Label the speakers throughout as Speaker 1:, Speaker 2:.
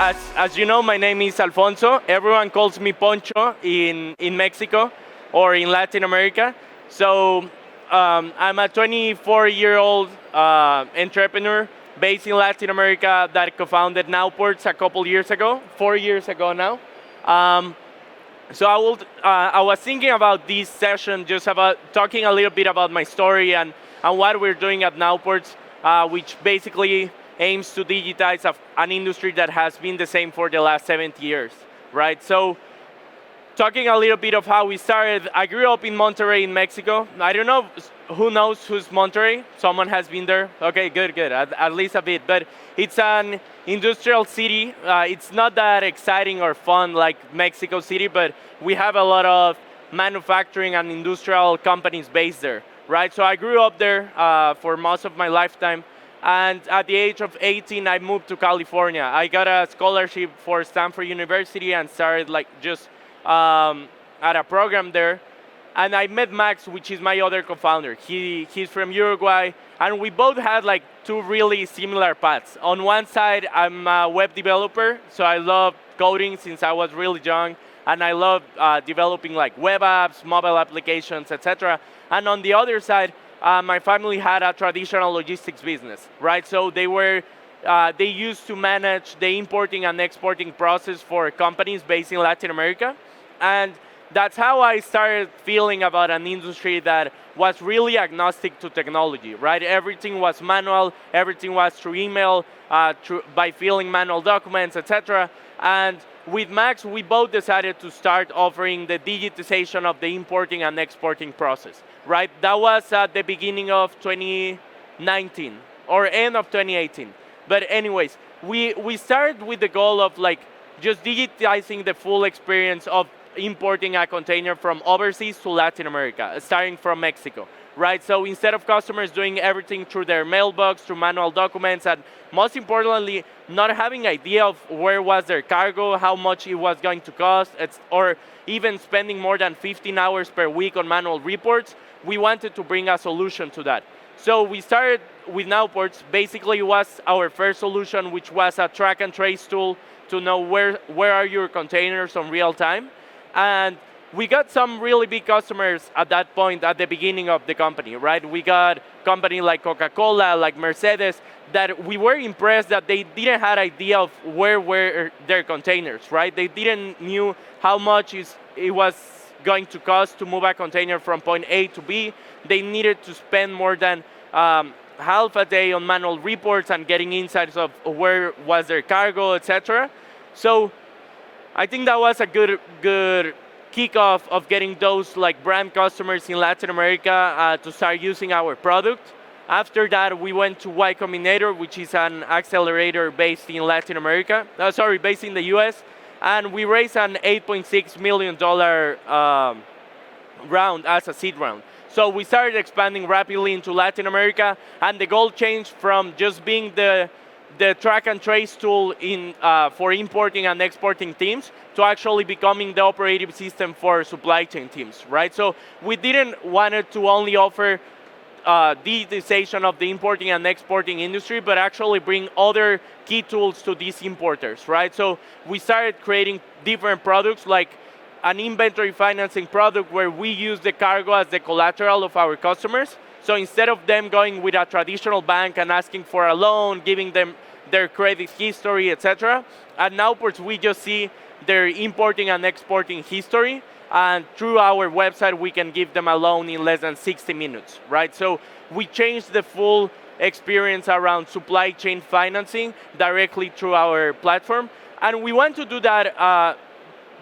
Speaker 1: as you know, my name is Alfonso. Everyone calls me Poncho in Mexico or in Latin America. So I'm a 24-year-old entrepreneur based in Latin America that co-founded Nowports a couple years ago, 4 years ago now. Um, I was thinking about this session, just about talking a little bit about my story and what we're doing at Nowports, which basically aims to digitize an industry that has been the same for the last 70 years, right? So talking a little bit of how we started, I grew up in Monterrey in Mexico. I don't know who knows who's Monterrey. Someone has been there. Okay, good, good, at least a bit. But it's an industrial city. It's not that exciting or fun like Mexico City, but we have a lot of manufacturing and industrial companies based there, right? So I grew up there for most of my lifetime. And at the age of 18, I moved to California. I got a scholarship for Stanford University and started like just at a program there. And I met Max, which is my other co-founder. He's from Uruguay, and we both had like two really similar paths. On one side, I'm a web developer, so I love coding since I was really young, and I love developing like web apps, mobile applications, etc. And on the other side, my family had a traditional logistics business, right? So they used to manage the importing and exporting process for companies based in Latin America. And that's how I started feeling about an industry that was really agnostic to technology, right? Everything was manual, everything was through email, by filling manual documents, etc. And with Max, we both decided to start offering the digitization of the importing and exporting process, right? That was at the beginning of 2019 or end of 2018. But anyways, we started with the goal of like just digitizing the full experience of importing a container from overseas to Latin America, starting from Mexico, right? So instead of customers doing everything through their mailbox, through manual documents, and most importantly, not having idea of where was their cargo, how much it was going to cost, or even spending more than 15 hours per week on manual reports, we wanted to bring a solution to that. So we started with Nowports. Basically, it was our first solution, which was a track and trace tool to know where are your containers on real time. And we got some really big customers at that point at the beginning of the company, right? We got companies like Coca-Cola, like Mercedes, that we were impressed that they didn't have idea of where were their containers, right? They didn't knew how much it was going to cost to move a container from point A to B. They needed to spend more than half a day on manual reports and getting insights of where was their cargo, etc. So I think that was a good kickoff of getting those like brand customers in Latin America to start using our product. After that, we went to Y Combinator, which is an accelerator based in Latin America. Based in the US, and we raised an $8.6 million round as a seed round. So we started expanding rapidly into Latin America, and the goal changed from just being the track and trace tool for importing and exporting teams to actually becoming the operating system for supply chain teams, right? So we didn't want it to only offer digitization of the importing and exporting industry, but actually bring other key tools to these importers, right? So we started creating different products like an inventory financing product where we use the cargo as the collateral of our customers. So instead of them going with a traditional bank and asking for a loan, giving them their credit history, etc., at Nowports we just see their importing and exporting history, and through our website we can give them a loan in less than 60 minutes, right? So we changed the full experience around supply chain financing directly through our platform, and we want to do that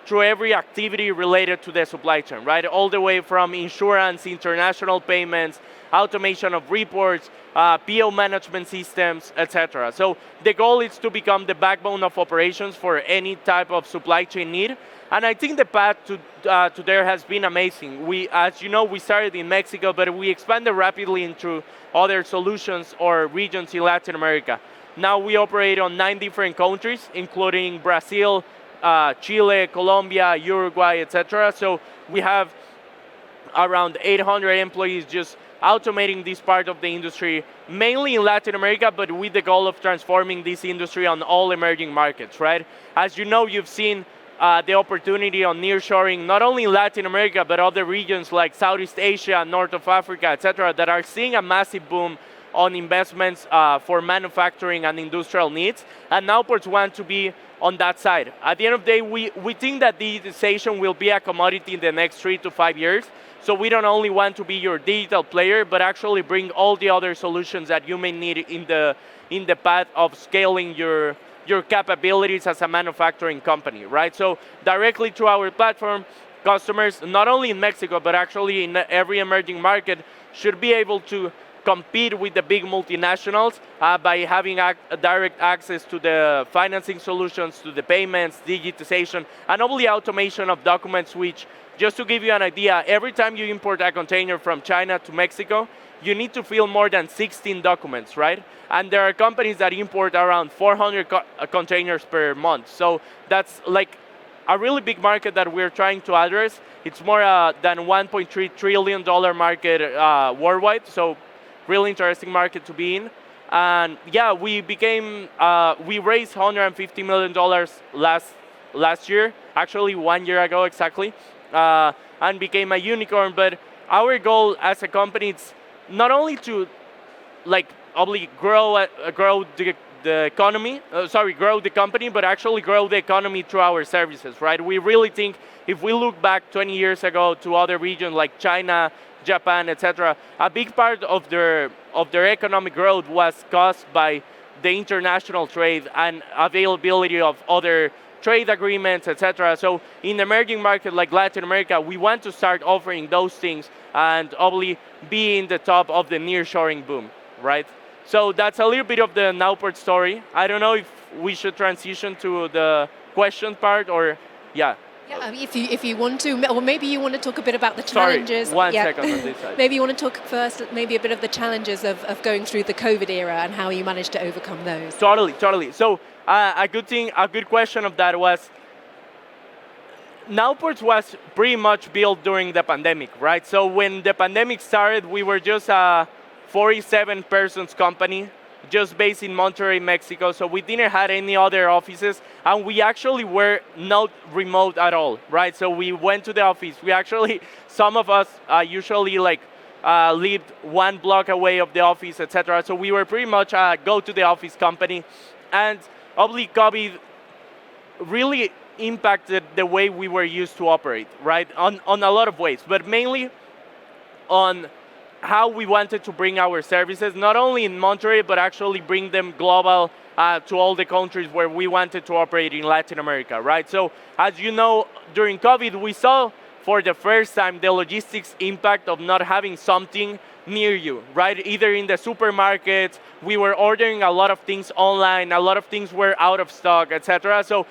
Speaker 1: through every activity related to the supply chain, right? All the way from insurance, international payments, automation of reports, PO management systems, etc. So the goal is to become the backbone of operations for any type of supply chain need. And I think the path to there has been amazing. As you know, we started in Mexico, but we expanded rapidly into other solutions or regions in Latin America. Now we operate on 9 different countries, including Brazil, Chile, Colombia, Uruguay, etc. So we have around 800 employees just automating this part of the industry, mainly in Latin America, but with the goal of transforming this industry on all emerging markets, right? As you know, you've seen the opportunity on nearshoring, not only in Latin America, but other regions like Southeast Asia, North of Africa, etc., that are seeing a massive boom on investments for manufacturing and industrial needs, and Nowports want to be on that side. At the end of the day, we think that digitization will be a commodity in the next 3 to 5 years, so we don't only want to be your digital player, but actually bring all the other solutions that you may need in the path of scaling your capabilities as a manufacturing company, right? So directly through our platform, customers, not only in Mexico, but actually in every emerging market, should be able to compete with the big multinationals by having direct access to the financing solutions, to the payments, digitization, and obviously automation of documents, which, just to give you an idea, every time you import a container from China to Mexico, you need to fill more than 16 documents, right? And there are companies that import around 400 containers per month. So that's like a really big market that we're trying to address. It's more than $1.3 trillion market worldwide. So really interesting market to be in. And yeah, we raised $150 million last year, actually 1 year ago exactly, and became a unicorn. But our goal as a company is not only to obviously grow the economy, grow the company, but actually grow the economy through our services, right? We really think if we look back 20 years ago to other regions like China, Japan, etc., a big part of their economic growth was caused by the international trade and availability of other trade agreements, etc. So in emerging markets like Latin America, we want to start offering those things and obviously be in the top of the nearshoring boom, right? So that's a little bit of the Nowport story. I don't know if we should transition to the question part or, yeah.
Speaker 2: Yeah, if you want to, or maybe you want to talk a bit about the challenges.
Speaker 1: Sorry, one second on this side.
Speaker 2: Maybe you want to talk first, maybe a bit of the challenges of going through the COVID era and how you managed to overcome those.
Speaker 1: Totally. So a good question of that was, Nowports was pretty much built during the pandemic, right? So when the pandemic started, we were just a 47 persons company, just based in Monterrey, Mexico. So we didn't have any other offices, and we actually were not remote at all, right? So we went to the office. Some of us usually lived 1 block away of the office, etc. So we were pretty much a go to the office company, and obviously COVID really impacted the way we were used to operate, right? On a lot of ways, but mainly on how we wanted to bring our services, not only in Monterrey, but actually bring them global to all the countries where we wanted to operate in Latin America, right? So as you know, during COVID, we saw for the first time the logistics impact of not having something near you, right? Either in the supermarkets, we were ordering a lot of things online, a lot of things were out of stock, etc. So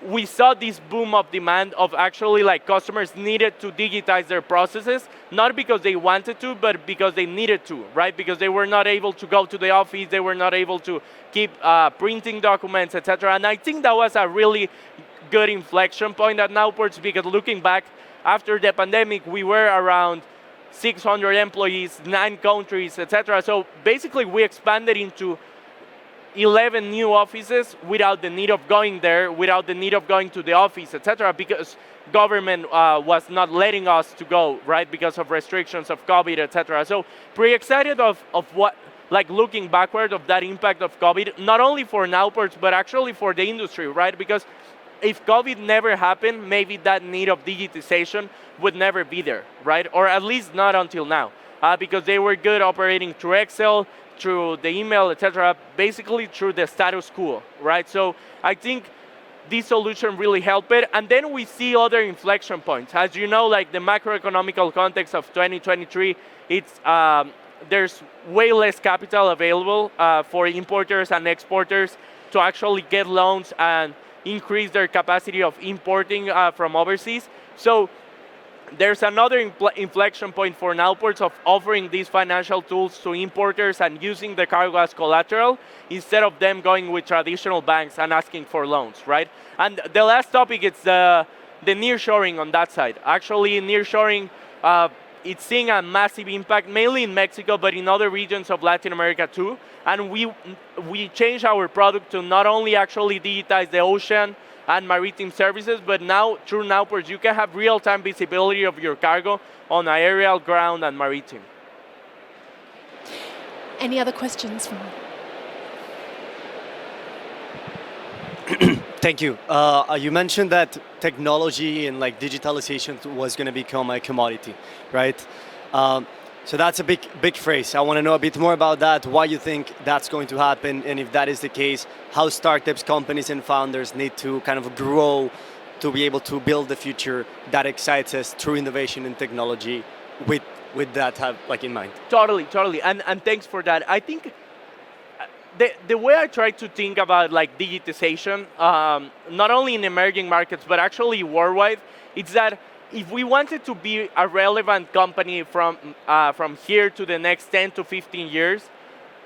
Speaker 1: we saw this boom of demand of actually customers needed to digitize their processes, not because they wanted to, but because they needed to, right? Because they were not able to go to the office, they were not able to keep printing documents, etc. And I think that was a really good inflection point at Nowports, because looking back, after the pandemic, we were around 600 employees, 9 countries, etc. So basically we expanded into 11 new offices without the need of going there, without the need of going to the office, etc., because government was not letting us to go, right, because of restrictions of COVID, etc. So pretty excited of what, looking backward of that impact of COVID, not only for Nowports, but actually for the industry, right? Because if COVID never happened, maybe that need of digitization would never be there, right? Or at least not until now, because they were good operating through Excel, through the email, etc., basically through the status quo, right? So I think this solution really helped it. And then we see other inflection points. As you know, the macroeconomical context of 2023, there's way less capital available for importers and exporters to actually get loans and increase their capacity of importing from overseas. So there's another inflection point for Nowports of offering these financial tools to importers and using the cargo as collateral instead of them going with traditional banks and asking for loans, right? And the last topic is the nearshoring on that side. Actually, nearshoring it's seeing a massive impact, mainly in Mexico, but in other regions of Latin America too. And we changed our product to not only actually digitize the ocean and maritime services, but now through Nowports, you can have real-time visibility of your cargo on aerial, ground, and maritime.
Speaker 2: Any other questions from?
Speaker 3: Thank you. You mentioned that technology and like digitalization was going to become a commodity, right? So that's a big phrase. I want to know a bit more about that, why you think that's going to happen, and if that is the case, how startups, companies, and founders need to kind of grow to be able to build the future that excites us through innovation and technology with that have like in mind.
Speaker 1: Totally, and thanks for that. I think the way I try to think about like digitization, not only in emerging markets but actually worldwide, it's that if we wanted to be a relevant company from here to the next 10 to 15 years,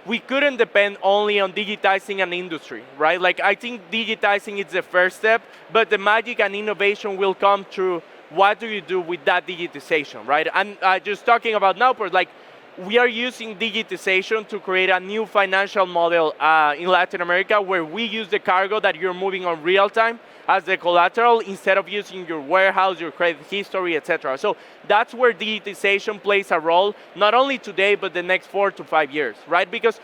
Speaker 1: we couldn't depend only on digitizing an industry, right? Like I think digitizing is the first step, but the magic and innovation will come through what do you do with that digitization, right? And just talking about Nowport, like we are using digitization to create a new financial model in Latin America where we use the cargo that you're moving on real time as the collateral instead of using your warehouse, your credit history, etc. So that's where digitization plays a role, not only today, but the next 4 to 5 years, right? Because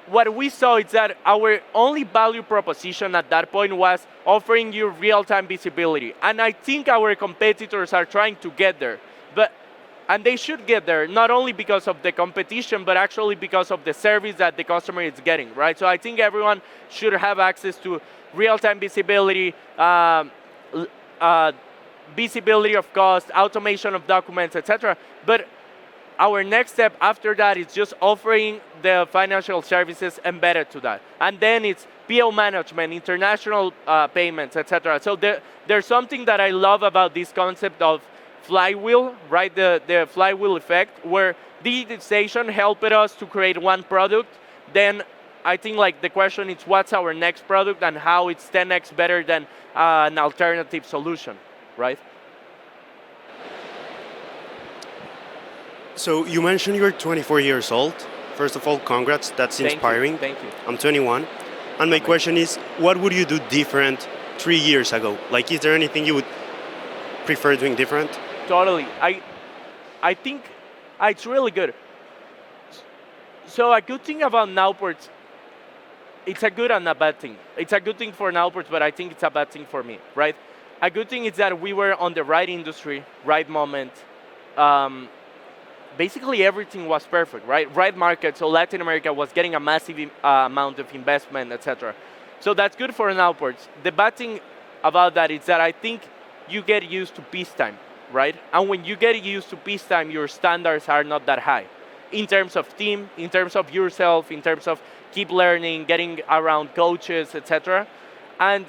Speaker 1: what we saw is that our only value proposition at that point was offering you real-time visibility. And I think our competitors are trying to get there. And they should get there, not only because of the competition, but actually because of the service that the customer is getting, right? So I think everyone should have access to real-time visibility, visibility of cost, automation of documents, etc. But our next step after that is just offering the financial services embedded to that. And then it's PO management, international payments, etc. So there's something that I love about this concept of flywheel, right? The flywheel effect, where digitization helped us to create one product. Then I think like the question is what's our next product and how it's 10x better than an alternative solution, right?
Speaker 4: So you mentioned you're 24 years old. First of all, congrats, that's inspiring.
Speaker 1: Thank you.
Speaker 4: I'm 21. And my question is, what would you do different 3 years ago? Like, is there anything you would prefer doing different?
Speaker 1: Totally. I think it's really good. So a good thing about Nowports, it's a good and a bad thing. It's a good thing for Nowports, but I think it's a bad thing for me, right? A good thing is that we were on the right industry, right moment. Basically everything was perfect, right? Right market, so Latin America was getting a massive amount of investment, etc. So that's good for Nowports. The bad thing about that is that I think you get used to peacetime, right? And when you get used to peacetime, your standards are not that high in terms of team, in terms of yourself, in terms of keep learning, getting around coaches, etc. And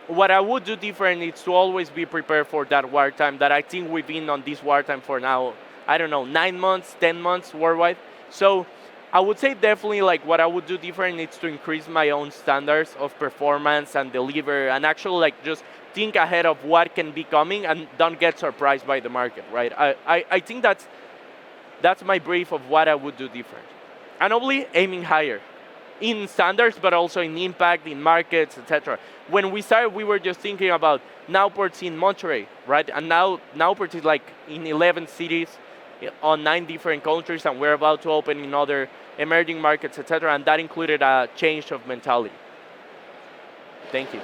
Speaker 1: what I would do different is to always be prepared for that wartime that I think we've been on this wartime for now, I don't know, 9 months, 10 months worldwide. So I would say definitely like what I would do different is to increase my own standards of performance and deliver and actually like just think ahead of what can be coming and don't get surprised by the market, right? I think that's my brief of what I would do different. And obviously aiming higher in standards, but also in impact, in markets, etc. When we started, we were just thinking about Nowports in Monterrey, right? And now Nowports is like in 11 cities on 9 different countries, and we're about to open in other emerging markets, etc. And that included a change of mentality. Thank you.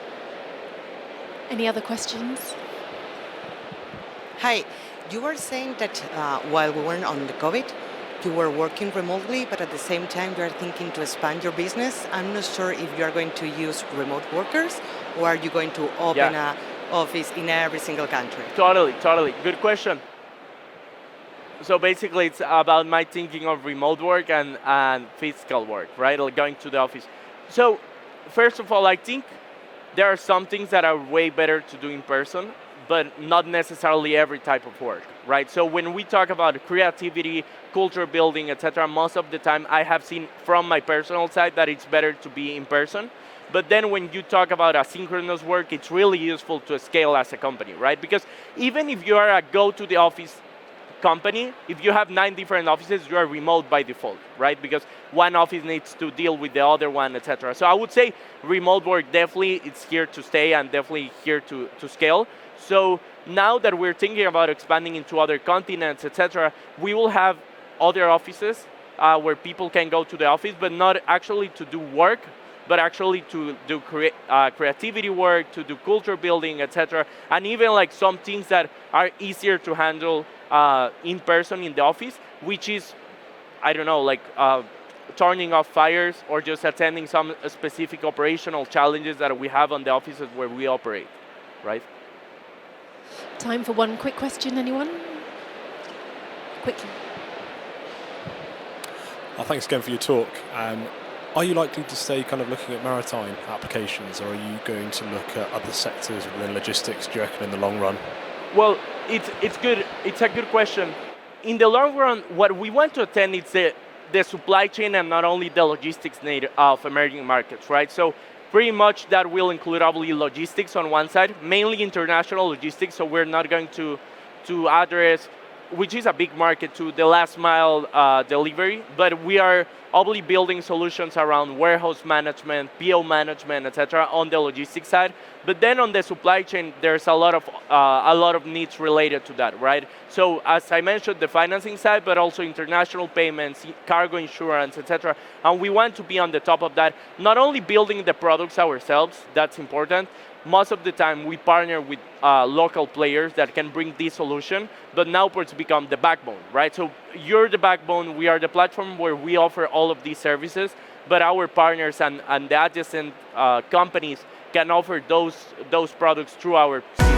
Speaker 2: Any other questions?
Speaker 5: Hi, you were saying that while we were on the COVID, you were working remotely, but at the same time you are thinking to expand your business. I'm not sure if you are going to use remote workers or are you going to open an office in every single country?
Speaker 1: Totally. Good question. So basically it's about my thinking of remote work and physical work, right? Like going to the office. So first of all, I think there are some things that are way better to do in person, but not necessarily every type of work, right? So when we talk about creativity, culture building, etc., most of the time I have seen from my personal side that it's better to be in person. But then when you talk about asynchronous work, it's really useful to scale as a company, right? Because even if you are a go to the office company, if you have 9 different offices, you are remote by default, right? Because one office needs to deal with the other one, etc. So I would say remote work definitely it's here to stay and definitely here to scale. So now that we're thinking about expanding into other continents, etc., we will have other offices where people can go to the office, but not actually to do work, but actually to do creativity work, to do culture building, etc. And even like some things that are easier to handle in person in the office, which is, I don't know, like turning off fires or just attending some specific operational challenges that we have on the offices where we operate, right?
Speaker 2: Time for one quick question, anyone? Quickly.
Speaker 6: Thanks again for your talk. Are you likely to stay kind of looking at maritime applications, or are you going to look at other sectors within logistics, do you reckon, in the long run?
Speaker 1: Well, it's good. It's a good question. In the long run, what we want to attend is the supply chain and not only the logistics need of emerging markets, right? So pretty much that will include obviously logistics on one side, mainly international logistics. So we're not going to address, which is a big market, to the last mile delivery, but we are obviously building solutions around warehouse management, PO management, etc. on the logistics side. But then on the supply chain, there's a lot of needs related to that, right? So as I mentioned, the financing side, but also international payments, cargo insurance, etc. And we want to be on the top of that, not only building the products ourselves, that's important. Most of the time we partner with local players that can bring this solution, but now it's become the backbone, right? So you're the backbone, we are the platform where we offer all of these services, but our partners and the adjacent companies can offer those products through our system.